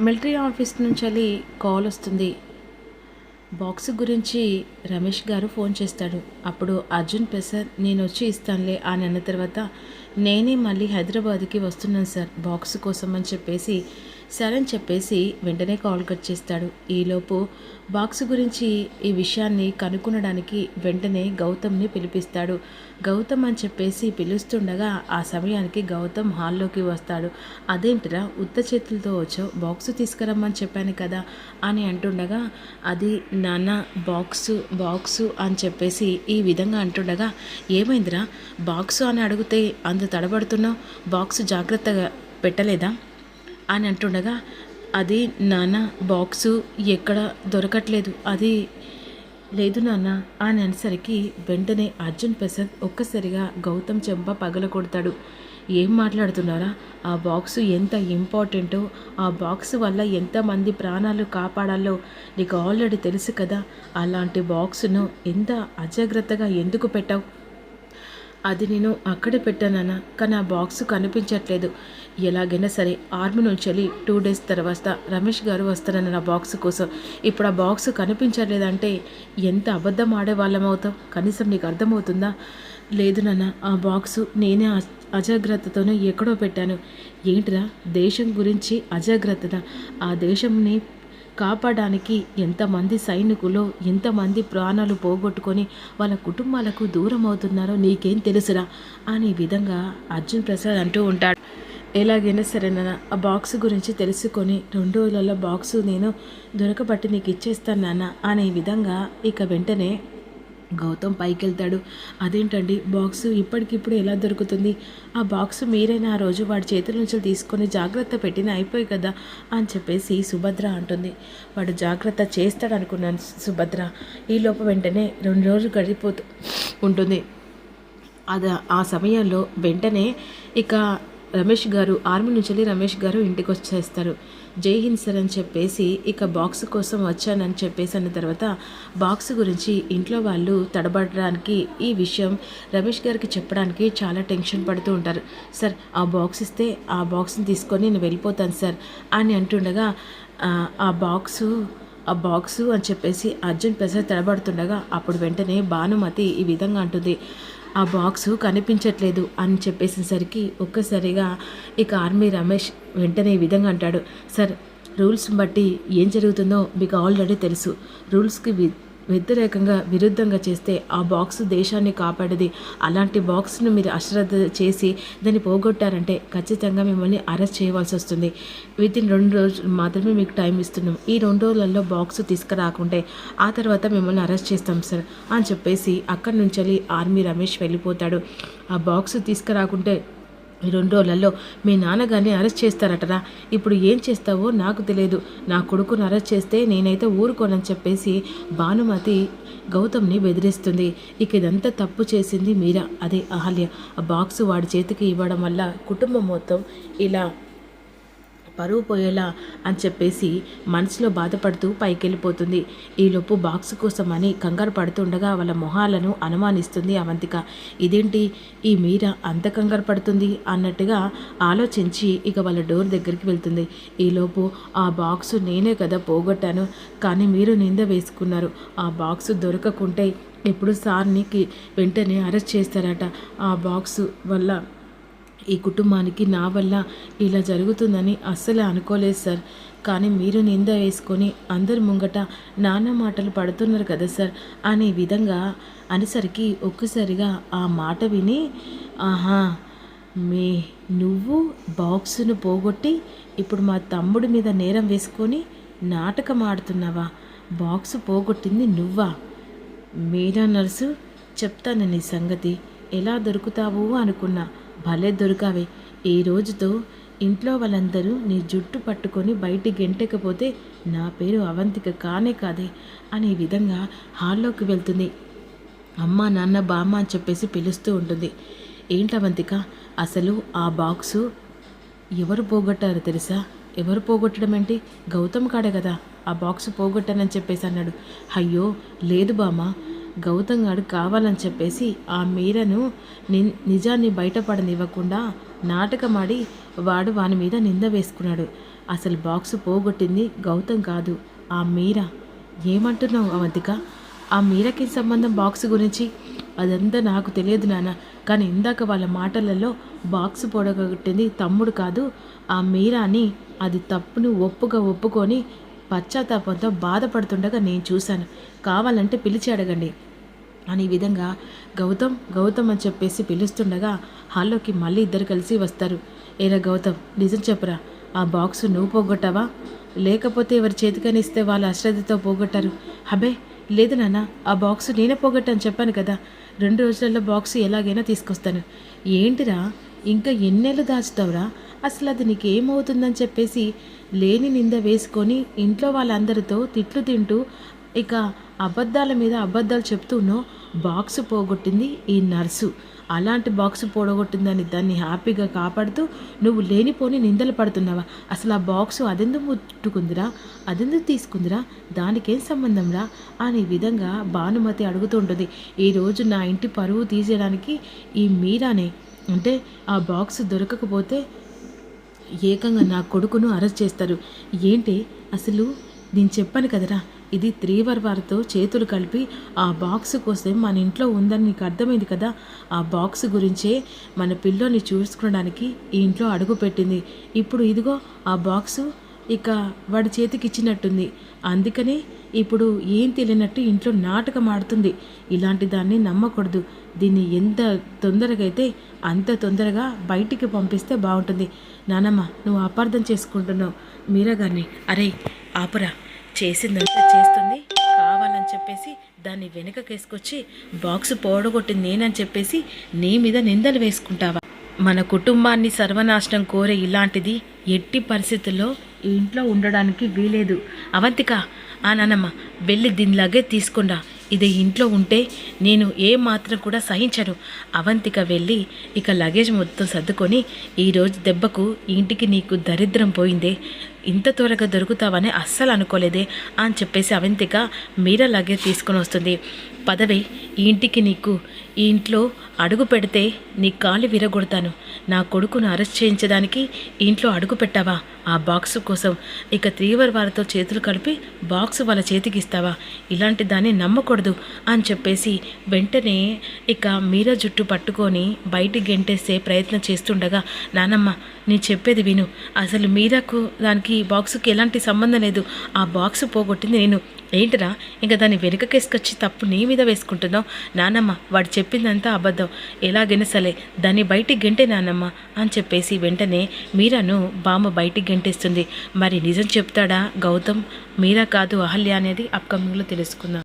Military office నుంచి call వస్తుంది. Box గురించి రమేష్ గారు ఫోన్ చేస్తాడు. అప్పుడు అర్జున్ ప్రసాద్ నేను వచ్చి ఇస్తానులే అని అన్న తర్వాత నేనే మళ్ళీ హైదరాబాద్కి వస్తున్నాను సార్ బాక్స్ కోసం అని చెప్పేసి సరే అని చెప్పేసి వెంటనే కాల్ కట్ చేస్తాడు. ఈలోపు బాక్స్ గురించి ఈ విషయాన్ని కనుక్కునడానికి వెంటనే గౌతమ్ని పిలిపిస్తాడు. గౌతమ్ అని చెప్పేసి పిలుస్తుండగా ఆ సమయానికి గౌతమ్ హాల్లోకి వస్తాడు. అదేంటిరా ఉత్త చేతులతో వచ్చావు, బాక్స్ తీసుకురమ్మని చెప్పాను కదా అని అంటుండగా అది నాన్న బాక్సు అని చెప్పేసి ఈ విధంగా అంటుండగా ఏమైందిరా బాక్సు అని అడిగితే అంత తడబడుతున్నావు, బాక్సు జాగ్రత్తగా పెట్టలేదా అని అంటుండగా అది నాన్న బాక్సు ఎక్కడ దొరకట్లేదు, అది లేదు నాన్న అని అనేసరికి వెంటనే అర్జున్ ప్రసాద్ ఒక్కసారిగా గౌతమ్ చెంప పగల కొడతాడు. ఏం మాట్లాడుతున్నారా, ఆ బాక్సు ఎంత ఇంపార్టెంటో, ఆ బాక్స్ వల్ల ఎంతమంది ప్రాణాలు కాపాడాలో నీకు ఆల్రెడీ తెలుసు కదా, అలాంటి బాక్సును ఎంత అజాగ్రత్తగా ఎందుకు పెట్టావు? అది నేను అక్కడే పెట్టానన్నా, కానీ ఆ బాక్స్ కనిపించట్లేదు. ఎలాగైనా సరే ఆర్మీ నుంచి వెళ్ళి 2 days తర్వాత రమేష్ గారు వస్తారన్న నా బాక్స్ కోసం. ఇప్పుడు ఆ బాక్స్ కనిపించట్లేదంటే ఎంత అబద్ధం ఆడేవాళ్ళం అవుతాం, కనీసం నీకు అర్థమవుతుందా? లేదు నాన్న, ఆ బాక్సు నేనే అజాగ్రత్తతోనే ఎక్కడో పెట్టాను. ఏంటిరా దేశం గురించి అజాగ్రత్తత? ఆ దేశంని కాపాడడానికి ఎంతమంది సైనికులు ఎంతమంది ప్రాణాలు పోగొట్టుకొని వాళ్ళ కుటుంబాలకు దూరం అవుతున్నారో నీకేం తెలుసురా అనే విధంగా అర్జున్ ప్రసాద్ అంటూ ఉంటాడు. ఎలాగైనా సరే నాన్న, ఆ బాక్స్ గురించి తెలుసుకొని 2 రోజులలో బాక్సు నేను దొరకబట్టి నీకు ఇచ్చేస్తాను నాన్న అనే విధంగా ఇక వెంటనే గౌతమ్ పైకి వెళ్తాడు. అదేంటండి బాక్సు ఇప్పటికిప్పుడు ఎలా దొరుకుతుంది? ఆ బాక్సు మీరైనా ఆ రోజు వాడి చేతుల నుంచి తీసుకొని జాగ్రత్త పెట్టిన అయిపోయి కదా అని చెప్పేసి సుభద్ర అంటుంది. వాడు జాగ్రత్త చేస్తాడు అనుకున్నాను సుభద్ర. ఈలోపు వెంటనే 2 రోజులు గడిపోతూ ఉంటుంది. ఆ సమయంలో వెంటనే ఇక రమేష్ గారు ఆర్మీ నుంచి రమేష్ గారు ఇంటికి వచ్చేస్తారు. జై హింద్ సార్ అని చెప్పేసి ఇక బాక్స్ కోసం వచ్చానని చెప్పేసి అన్న తర్వాత బాక్స్ గురించి ఇంట్లో వాళ్ళు తడబడడానికి ఈ విషయం రమేష్ గారికి చెప్పడానికి చాలా టెన్షన్ పడుతూ ఉంటారు. సార్ ఆ బాక్స్ ఇస్తే ఆ బాక్స్ని తీసుకొని నేను వెళ్ళిపోతాను సార్ అని అంటుండగా ఆ బాక్సు అని చెప్పేసి అర్జున్ ప్రసాద్ తడబడుతుండగా అప్పుడు వెంటనే భానుమతి ఈ విధంగా అంటుంది. ఆ బాక్సు కనిపించట్లేదు అని చెప్పేసరికి ఒక్కసారిగా ఇక ఆర్మీ రమేష్ వెంటనే ఈ విధంగా అంటాడు. సార్ రూల్స్ బట్టి ఏం జరుగుతుందో మీకు ఆల్రెడీ తెలుసు. రూల్స్కి విరుద్ధంగా చేస్తే ఆ బాక్స్ దేశాన్ని కాపాడేది. అలాంటి బాక్స్ను మీరు అశ్రద్ధ చేసి దాన్ని పోగొట్టారంటే ఖచ్చితంగా మిమ్మల్ని అరెస్ట్ చేయవలసి వస్తుంది. వితిన్ 2 రోజులు మాత్రమే మీకు టైం ఇస్తున్నాం. ఈ 2 రోజులలో బాక్స్ తీసుకురాకుంటే ఆ తర్వాత మిమ్మల్ని అరెస్ట్ చేస్తాం సార్ అని చెప్పేసి అక్కడి నుంచి ఆర్మీ రమేష్ వెళ్ళిపోతాడు. ఆ బాక్స్ తీసుకురాకుంటే ఈ 2 రోజులలో మీ నాన్నగారిని అరెస్ట్ చేస్తారటరా. ఇప్పుడు ఏం చేస్తావో నాకు తెలియదు. నా కొడుకుని అరెస్ట్ చేస్తే నేనైతే ఊరుకోనని చెప్పేసి భానుమతి గౌతమ్ని బెదిరిస్తుంది. ఇక ఇదంతా తప్పు చేసింది మీరా, అదే అహల్య. ఆ బాక్స్ వాడి చేతికి ఇవ్వడం వల్ల కుటుంబం మొత్తం ఇలా పరువు పోయేలా అని చెప్పేసి మనసులో బాధపడుతూ పైకి వెళ్ళిపోతుంది. ఈలోపు బాక్స్ కోసం అని కంగారు పడుతుండగా వాళ్ళ మొహాలను అనుమానిస్తుంది అవంతిక. ఇదేంటి ఈ మీర అంత కంగారు పడుతుంది అన్నట్టుగా ఆలోచించి ఇక వాళ్ళ డోర్ దగ్గరికి వెళ్తుంది. ఈలోపు ఆ బాక్సు నేనే కదా పోగొట్టాను, కానీ మీరు నింద వేసుకున్నారు. ఆ బాక్సు దొరకకుంటే ఇప్పుడు సార్నికి వెంటనే అరెస్ట్ చేస్తారట. ఆ బాక్సు వల్ల ఈ కుటుంబానికి నా వల్ల ఇలా జరుగుతుందని అస్సలు అనుకోలేదు సార్. కానీ మీరు నింద వేసుకొని అందరి ముంగట నాన్న మాటలు పడుతున్నారు కదా సార్ అనే విధంగా అనేసరికి ఒక్కసారిగా ఆ మాట విని ఆహా నువ్వు బాక్సును పోగొట్టి ఇప్పుడు మా తమ్ముడి మీద నేరం వేసుకొని నాటకం ఆడుతున్నావా? బాక్సు పోగొట్టింది నువ్వా? మీరా నర్సు, చెప్తాను నీ సంగతి. ఎలా దొరుకుతావు అనుకున్నా, భలే దొరికావే. ఈ రోజుతో ఇంట్లో వాళ్ళందరూ నీ జుట్టు పట్టుకొని బయటికి గెంటకపోతే నా పేరు అవంతిక కానే కాదే అనే విధంగా హాల్లోకి వెళ్తుంది. అమ్మ నాన్న బామ్మ అని చెప్పేసి పిలుస్తూ ఉంటుంది. ఏంటవంతిక, అసలు ఆ బాక్సు ఎవరు పోగొట్టారో తెలుసా? ఎవరు పోగొట్టడం ఏంటి? గౌతమ్ కాడే కదా ఆ బాక్సు పోగొట్టానని చెప్పేసి అన్నాడు. అయ్యో లేదు బామ్మ, గౌతమ్ గారు కావాలని చెప్పేసి ఆ మీరను నిజాన్ని బయటపడనివ్వకుండా నాటకమాడి వాడి మీద నింద వేసుకున్నాడు. అసలు బాక్సు పోగొట్టింది గౌతమ్ కాదు, ఆ మీరా. ఏమంటున్నావు అవంతిక? ఆ మీరాకి సంబంధం బాక్స్ గురించి? అదంతా నాకు తెలియదు నాన్న, కానీ ఇందాక వాళ్ళ మాటలలో బాక్స్ పొడగొట్టింది తమ్ముడు కాదు ఆ మీరా అని, అది తప్పును ఒప్పుకొని పశ్చాత్తాపంతో బాధపడుతుండగా నేను చూశాను. కావాలంటే పిలిచి అడగండి అని విధంగా గౌతమ్ గౌతమ్ అని చెప్పేసి పిలుస్తుండగా హాల్లోకి మళ్ళీ ఇద్దరు కలిసి వస్తారు. ఏరా గౌతమ్, నిజం చెప్పురా, ఆ బాక్సు నువ్వు పోగొట్టావా, లేకపోతే ఎవరి చేతికని ఇస్తే వాళ్ళు అశ్రద్ధతో పోగొట్టారు? అబే లేదు నాన్న, ఆ బాక్సు నేనే పోగొట్టాను చెప్పాను కదా. 2 రోజులలో బాక్సు ఎలాగైనా తీసుకొస్తాను. ఏంటిరా ఇంకా ఎన్నేళ్ళు దాచుతావురా? అసలు అది నీకేమవుతుందని చెప్పేసి లేని నింద వేసుకొని ఇంట్లో వాళ్ళందరితో తిట్లు తింటూ ఇక అబద్ధాల మీద అబద్ధాలు చెప్తూనో బాక్సు పోగొట్టింది ఈ నర్సు. అలాంటి బాక్సు పోగొట్టిందని దాన్ని హ్యాపీగా కాపాడుతూ నువ్వు లేనిపోని నిందలు పడుతున్నావా? అసలు ఆ బాక్సు అదెందుకు ముట్టుకుందిరా, అదెందుకు తీసుకుందిరా, దానికేం సంబంధం రా అనే విధంగా భానుమతి అడుగుతుంటుంది. ఈరోజు నా ఇంటి పరువు తీసేయడానికి ఈ మీరానే, అంటే ఆ బాక్స్ దొరకకపోతే ఏకంగా నా కొడుకును అరెస్ట్ చేస్తారు. ఏంటి అసలు నేను చెప్పాను కదరా, ఇది త్రీవర్ వారితో చేతులు కలిపి ఆ బాక్స్ కోసం మన ఇంట్లో ఉందని నీకు అర్థమైంది కదా. ఆ బాక్స్ గురించే మన పిల్లోని చూసుకోవడానికి ఈ ఇంట్లో అడుగు పెట్టింది. ఇప్పుడు ఇదిగో ఆ బాక్సు ఇక వాడి చేతికి ఇచ్చినట్టుంది. అందుకనే ఇప్పుడు ఏం తెలియనట్టు ఇంట్లో నాటకం ఆడుతుంది. ఇలాంటి దాన్ని నమ్మకూడదు. దీన్ని ఎంత తొందరగా అయితే అంత తొందరగా బయటికి పంపిస్తే బాగుంటుంది. నానమ్మ, నువ్వు అపార్థం చేసుకుంటున్నావు మీరా గారిని. అరే ఆపురా, చేసిందంతా చేస్తుంది కావాలని చెప్పేసి దాన్ని వెనుకకేసుకొచ్చి బాక్సు పోడగొట్టింది నేనని చెప్పేసి నీ మీద నిందలు వేసుకుంటావా? మన కుటుంబాన్ని సర్వనాశనం కోరే ఇలాంటిది ఎట్టి పరిస్థితుల్లో ఇంట్లో ఉండడానికి వీలేదు. అవంతిక, ఆ నానమ్మ వెళ్ళి దీనిలాగే తీసుకుండా, ఇది ఇంట్లో ఉంటే నేను ఏ మాత్రం కూడా సహించను. అవంతిక వెళ్ళి ఇక లగేజ్ మొత్తం సర్దుకొని, ఈరోజు దెబ్బకు ఇంటికి నీకు దరిద్రం పోయిందే, ఇంత త్వరగా దొరుకుతావని అస్సలు అనుకోలేదే అని చెప్పేసి అవంతిక మీరా లగేజ్ తీసుకొని వస్తుంది. పదవే, ఈ ఇంటికి నీకు ఈ ఇంట్లో అడుగు పెడితే నీ కాలు విరగొడతాను. నా కొడుకును అరెస్ట్ చేయించడానికి ఇంట్లో అడుగు పెట్టావా ఆ బాక్సు కోసం? ఇక త్రీవర్ వారితో చేతులు కలిపి బాక్సు వాళ్ళ చేతికి ఇస్తావా? ఇలాంటి దాన్ని నమ్మకూడదు అని చెప్పేసి వెంటనే ఇక మీరా జుట్టు పట్టుకొని బయటికి గెంటేసే ప్రయత్నం చేస్తుండగా, నానమ్మ నేను చెప్పేది విను, అసలు మీరాకు దానికి బాక్సుకి ఎలాంటి సంబంధం లేదు. ఆ బాక్సు పోగొట్టింది నేను. ఏంటిరా ఇంకా దాన్ని వెనుకకేసుకొచ్చి తప్పు నీ మీద వేసుకుంటున్నావు? నానమ్మ వాడు చెప్పిందంతా అబద్ధం, ఎలాగైనా సరే దాన్ని బయటికి గెంటే నానమ్మ అని చెప్పేసి వెంటనే మీరాను బామ్మ బయటికి గెంటేస్తుంది. మరి నిజం చెప్తాడా గౌతమ్, మీరా కాదు అహల్య అనేది అప్కమింగ్లో తెలుసుకుందాం.